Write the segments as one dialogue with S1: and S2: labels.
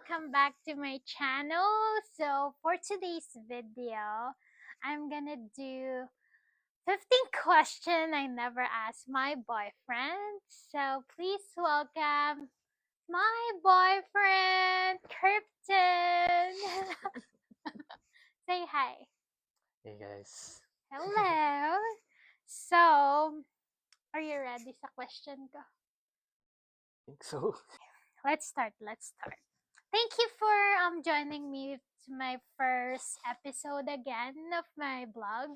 S1: welcome back to my channel. So for today's video, I'm gonna do 15 questions I never asked my boyfriend. So please welcome my boyfriend, Krypton. Say hi.
S2: Hey guys.
S1: Hello. So, are you ready sa question ko?
S2: Think so.
S1: Let's start. Thank you for joining me to my first episode again of my blog.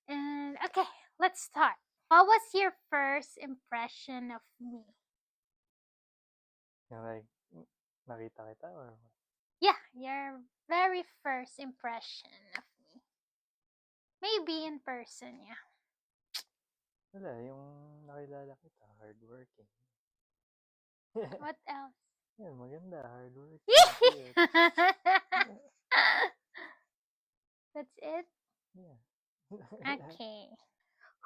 S1: And okay, let's start. What was your first impression of me?
S2: Yung like, nakita kita or what?
S1: Yeah, your very first impression of me. Maybe in person, yeah.
S2: Wala, yung nakilala kita, hardworking.
S1: What else?
S2: Yan, maganda, hardworking. Cute.
S1: That's it?
S2: Yeah.
S1: Okay.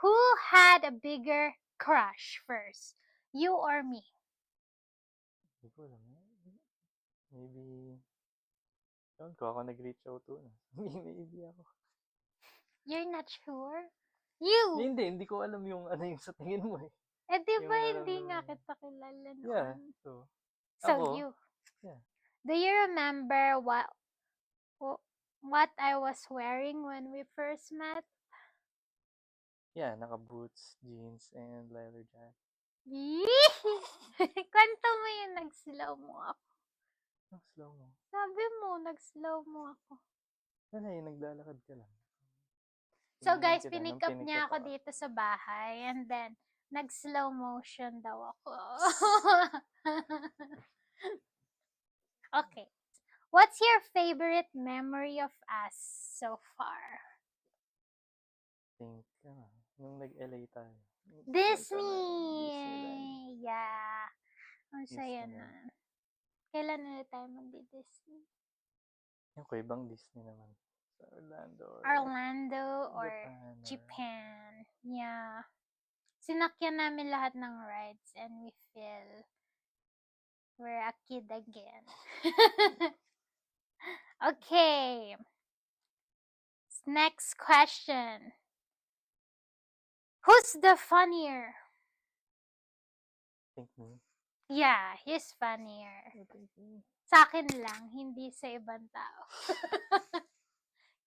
S1: Who had a bigger crush first? You or me?
S2: Hindi ko alam. Maybe, ewan ko, ako nag-reach out to na. Maybe ako.
S1: You're not sure? You!
S2: Hindi ko alam yung ano yung sa tingin mo eh.
S1: Eh, di ba
S2: Yung
S1: hindi nga
S2: nararamdaman mo.
S1: kita kilala noon?
S2: Yeah, so,
S1: So,
S2: ako,
S1: you.
S2: yeah.
S1: Do you remember what I was wearing when we first met?
S2: Yeah, naka-boots, jeans, and leather jacket.
S1: Yee! Kwento mo yung nag-slow mo ako.
S2: Oh, slow mo.
S1: Sabi mo, nag-slow mo ako.
S2: Wala, yung naglalakad ka lang.
S1: So
S2: Tinignan
S1: guys,
S2: kita
S1: pinick
S2: nung
S1: up niya
S2: pinick-up
S1: ako dito sa bahay and then nag-slow motion daw ako. Okay. What's your favorite memory of us so far?
S2: Think, nung nag-LA tayo.
S1: Disney! Yeah. Ang saya
S2: Disneyland.
S1: nun. Kailan ulit tayo magdi-Disney?
S2: Yung ko, ibang Disney naman. Sa Orlando
S1: Or Japan. Yeah. Sinakyan namin lahat ng rides and we feel we're a kid again. Okay. Next question. Who's the funnier?
S2: Think me.
S1: Yeah, he's funnier.
S2: I think me.
S1: Sa akin lang, hindi sa ibang tao.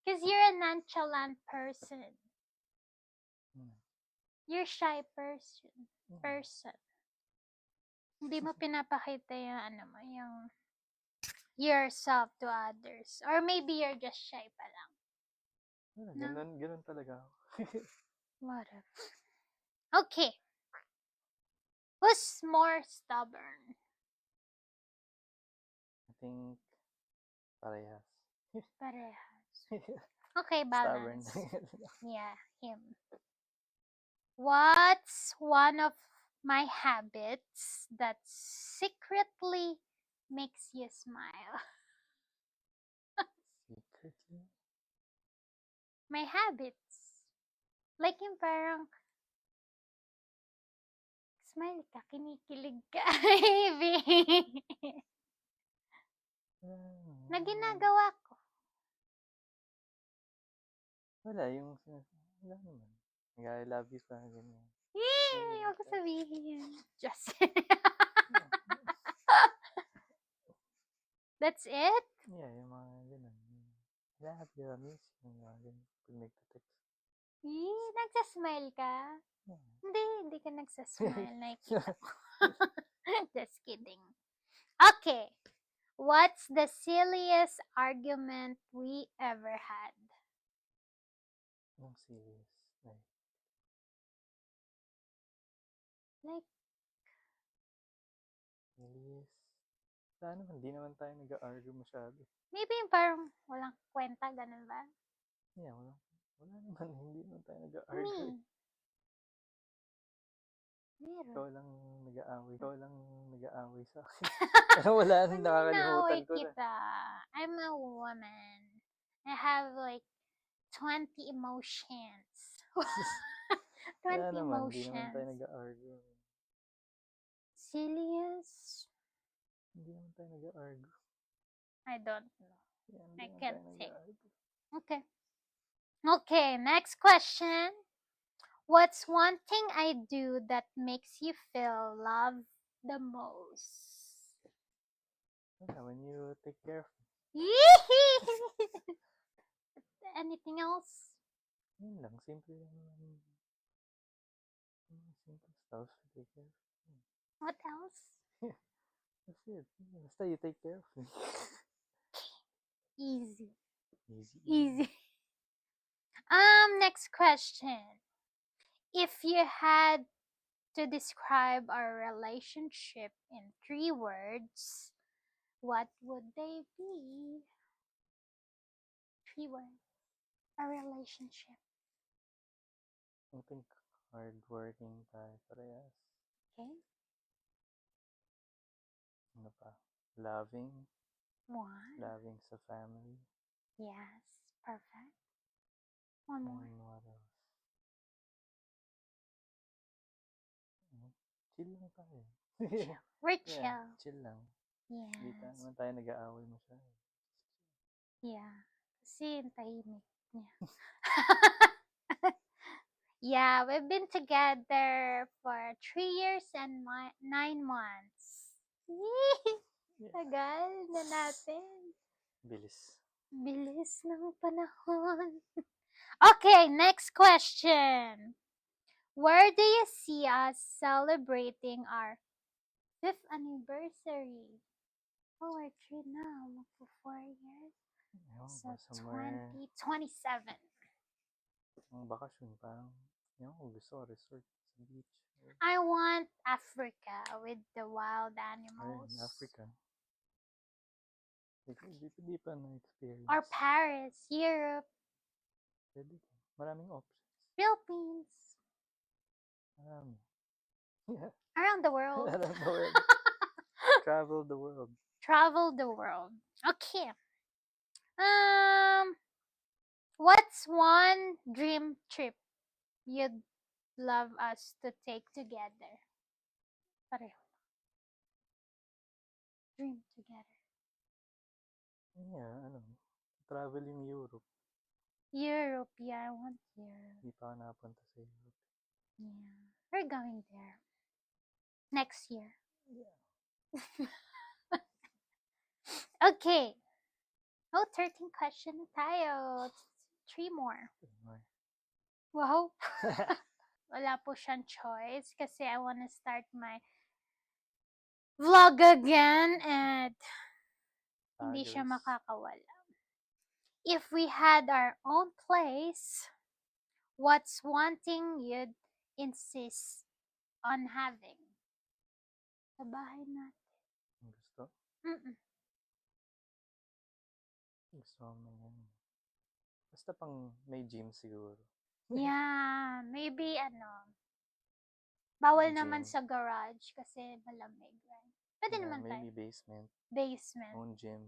S1: Because you're a nonchalant person. You're shy person. Hindi mo pinapakita yung ano mo, yung yourself to others. Or maybe you're just shy pa lang. No?
S2: Ganun talaga ako.
S1: Whatever. Okay. Who's more stubborn?
S2: I think parehas.
S1: Parehas. Okay,
S2: Stubborn.
S1: balance. Yeah, him. What's one of my habits that secretly makes you smile?
S2: Secretly?
S1: My habits. Like yung parang, smile ka, kinikilig ka, baby. Na ginagawa ko.
S2: Wala, yung wala naman. I love you pa, ganyan.
S1: Yay! Huwag ko sabihin. Just That's it?
S2: Yeah, yung mga ganun. Lahat yun, miss. Yung mga ganun. Pag nagtatext.
S1: Yee, nagsasmile ka?
S2: Yeah.
S1: Hindi ka nagsasmile. Nakikita ko. Just kidding. Okay. What's the silliest argument we ever had?
S2: Yung serious.
S1: Like,
S2: Serious. Sana naman, di naman tayo nag-argue masyado.
S1: maybe yung parang walang kwenta, ganun ba?
S2: Yeah, wala naman. Hindi naman tayo nag-argue.
S1: Meron.
S2: Ikaw lang nag-aaway sa akin. Wala nang nakakalimutan ko
S1: kita? I'm a woman. I have like 20 emotions. 20
S2: Wala naman,
S1: emotions.
S2: di naman tayo nag-argue.
S1: Serious?
S2: Hindi naman tayo nag-argue.
S1: I don't know.
S2: Yan,
S1: I
S2: di naman
S1: can't
S2: tayo
S1: think.
S2: nag-argue.
S1: Okay. Okay, next question. What's one thing I do that makes you feel loved the most?
S2: When you take care of
S1: Anything else?
S2: yun lang, simple lang naman. Simple stuff, take care of.
S1: What else?
S2: That's it. Basta you take care of me.
S1: Easy.
S2: Easy.
S1: Easy. Next question. If you had to describe our relationship in 3 words, what would they be? 3 words. A relationship.
S2: I think hardworking tayo parehas.
S1: Okay.
S2: Ano pa? Loving.
S1: 1.
S2: Loving sa family.
S1: Yes. Perfect. One more.
S2: And what else? Chill lang tayo.
S1: We're
S2: Yeah,
S1: chill.
S2: chill lang. Hindi
S1: Yes.
S2: naman tayo nag-aaway masyado.
S1: Yeah. Kasi yung tahimik niya. Yeah, we've been together for 3 years and 9 months. Tagal na natin.
S2: Bilis.
S1: Bilis ng panahon. Okay, next question. Where do you see us celebrating our 5th anniversary? Oh, we're 3 now. For 4 years.
S2: Ewan
S1: So,
S2: ko, somewhere,
S1: 2027.
S2: ang bakasyon, parang, ewan ko, gusto ko, resort sa beach.
S1: I want Africa with the wild
S2: Ayun,
S1: animals.
S2: Africa. Di pa na-experience.
S1: Or Paris, Europe,
S2: Pwede. Maraming options.
S1: Philippines,
S2: Marami.
S1: around the world.
S2: Around the world. Travel the world.
S1: Travel the world. Okay. What's one dream trip you'd love us to take together? Pareho. Dream together.
S2: Yeah, traveling Europe.
S1: Europe, yeah, I want Europe.
S2: Di pa ako nakapunta sa Europe.
S1: Yeah, we're going there next year.
S2: Yeah.
S1: Okay. Oh, 13 question na tayo. 3 more. Wow. Wala po siyang choice kasi I wanna start my vlog again and hindi siya
S2: Others.
S1: makakawala. If we had our own place, what's one thing you'd insist on having? Sa bahay natin.
S2: Gusto?
S1: Mm-mm.
S2: Gusto ko basta pang may gym siguro.
S1: Yeah, maybe bawal
S2: Gym.
S1: naman sa garage kasi malamig, right? Pwede
S2: Yeah,
S1: naman
S2: maybe
S1: tayo.
S2: basement.
S1: Basement.
S2: Own gym.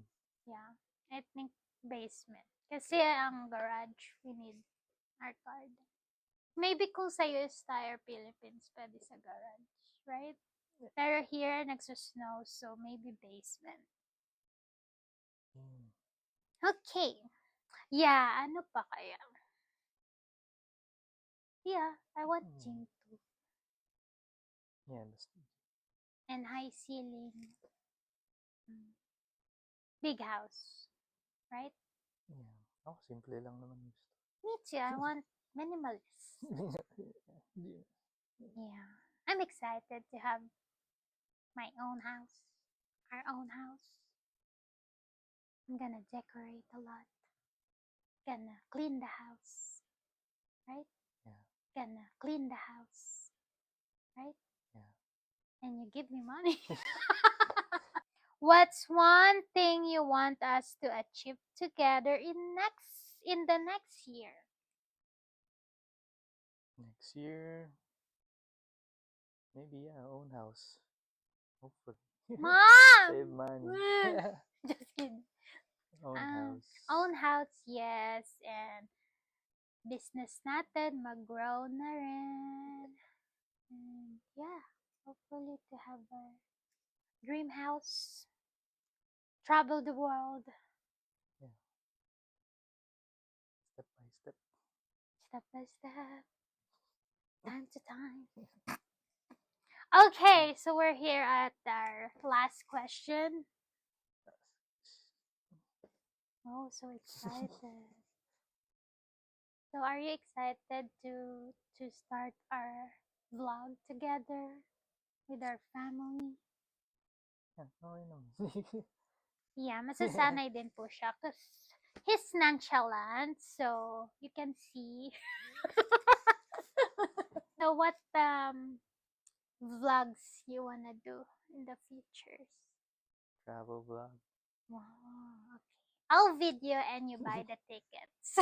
S1: Yeah, I think basement. Kasi ang garage, we need our card. Maybe kung sa US tayo, Philippines, pwede sa garage, right? Pero here, nagsusnow, so maybe basement. Okay. Yeah, ano pa kaya? Yeah, I want gym too.
S2: Yeah, basta.
S1: And high ceiling. Big house, right?
S2: Yeah. Ako, simple lang naman gusto.
S1: Me too, I want minimalist. Yeah. I'm excited to have my own house. Our own house. I'm gonna decorate a lot. Gonna clean the house. Right?
S2: Yeah.
S1: Gonna clean the house. Right?
S2: Yeah.
S1: And you give me money. What's one thing you want us to achieve together in the next year?
S2: Next year, maybe, yeah, own house. Hopefully.
S1: Mom!
S2: Save money.
S1: Just kidding.
S2: Own house.
S1: Own house, yes. And business natin, mag-grow na rin. And yeah, hopefully to have a dream house. Travel the world
S2: Step by step.
S1: step by step, time to time. Okay, so we're here at our last question. Oh, so excited. So are you excited to start our vlog together with our family?
S2: Yan, okay naman.
S1: Yeah, masasanay din po siya because he's nonchalant, so you can see. So what vlogs you wanna do in the futures?
S2: Travel vlog.
S1: Wow, okay. I'll video and you buy the tickets.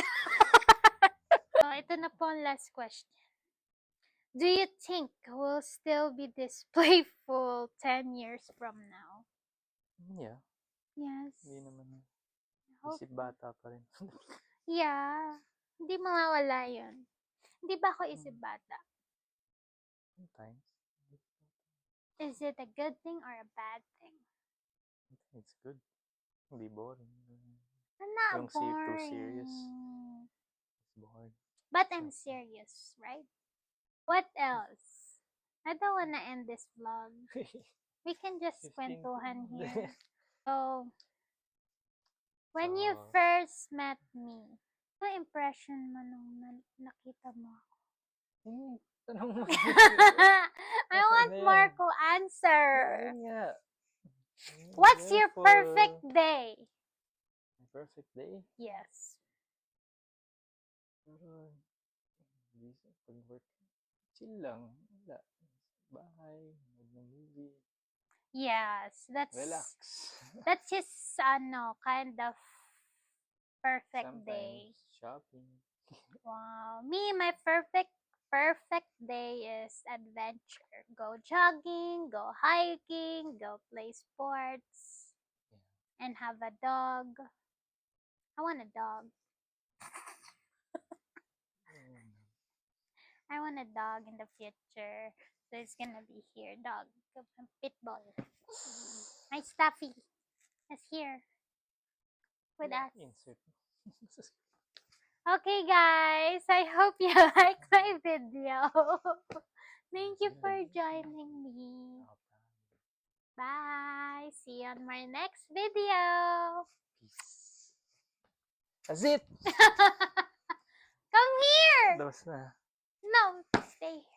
S1: So, ito na po ang last question. Do you think we'll still be this playful 10 years from now?
S2: Yeah,
S1: Yes.
S2: hindi naman.
S1: Hope.
S2: Isip bata pa rin.
S1: Yeah. Hindi mawawala yun. Hindi ba ako isip bata?
S2: Sometimes.
S1: Is it a good thing or a bad thing?
S2: It's good. Hindi boring.
S1: Not
S2: Yung too
S1: boring.
S2: serious. It's boring.
S1: But I'm serious, right? What else? I don't wanna end this vlog. We can just
S2: 15
S1: kwentuhan here. So, when you
S2: So,
S1: first met me, ano impression mo nung nakita mo ako?
S2: tanong mo.
S1: I want
S2: na yan?
S1: Marco answer.
S2: Ayun nga.
S1: What's your
S2: Careful.
S1: perfect day?
S2: My perfect day?
S1: Yes.
S2: Pero, hindi pag-work. Chill lang. Wala. Bahay. Nag movie.
S1: Yes,
S2: Relax.
S1: that's his kind of perfect day.
S2: Sometimes shopping.
S1: Wow. Me, my perfect day is adventure. Go jogging, go hiking, go play sports, and have a dog. I want a dog. I want a dog in the future. So it's gonna be here. Dog. Pitbull. My Stuffy is here with us.
S2: Insert.
S1: Okay, guys. I hope you like my video. Thank you for joining me. Bye. See you on my next video.
S2: Peace. That's it.
S1: Come here.
S2: Tapos na.
S1: No, stay here.